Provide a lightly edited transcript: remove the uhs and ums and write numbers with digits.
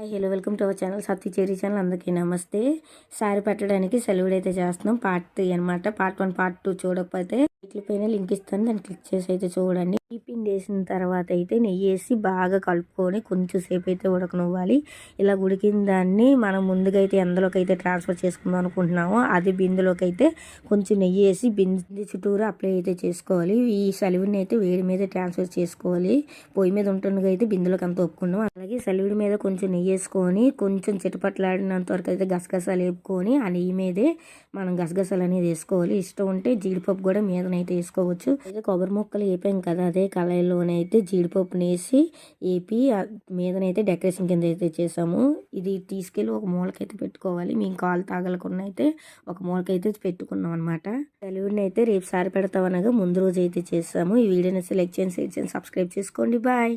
Hello welcome to our channel Satti cherry channel. అందరికీ నమస్తే. శారీ పెట్టడానికి సెలవుడు అయితే చేస్తున్నాం. పార్ట్ 3 అనమాట. పార్ట్ 1 పార్ట్ 2 చూడకపోతే పైన లింక్ ఇస్తాను, దాన్ని క్లిక్ చేసి అయితే చూడండి. ఈ పిండి వేసిన తర్వాత అయితే నెయ్యి వేసి బాగా కలుపుకొని కొంచెం సేపు అయితే ఉడకనివ్వాలి. ఇలా ఉడికిన దాన్ని మనం ముందుగా అయితే ఎందులోకి అయితే ట్రాన్స్ఫర్ చేసుకుందాం అనుకుంటున్నామో అది బిందులోకి అయితే కొంచెం నెయ్యి వేసి బింది చుట్టూరు అప్లై అయితే చేసుకోవాలి. ఈ సలివిడిని అయితే వేడి మీద ట్రాన్స్ఫర్ చేసుకోవాలి. పొయ్యి మీద ఉంటుండగా అయితే బిందులోకి అంత ఒప్పుకున్నాం. అలాగే సలివిడి మీద కొంచెం నెయ్యి వేసుకొని కొంచెం చిటపట్లాడినంత వరకు అయితే గసగసాలు వేపుకొని ఆ నెయ్యి మీదే మనం గసగసాలు అనేది వేసుకోవాలి. ఇష్టం ఉంటే జీడిపప్పు కూడా మీదనైతే వేసుకోవచ్చు. అయితే కొబ్బరి ముక్కలు వేపాం కదా, అదే కళాయిలోనైతే జీడిపప్పుని వేసి వేపి మీదనైతే డెకరేషన్ కింద అయితే చేసాము. ఇది తీసుకెళ్ళి ఒక మూలకైతే పెట్టుకోవాలి. మేము కాలు తాగలకుండా అయితే ఒక మూలకైతే పెట్టుకున్నాం అనమాట. సెలవుడిని అయితే రేపు సారి పెడతామనగా ముందు రోజు అయితే చేసాము. ఈ వీడియోని సెలెక్ట్ చేయండి, షేర్ చేయండి, సబ్స్క్రైబ్ చేసుకోండి. బాయ్.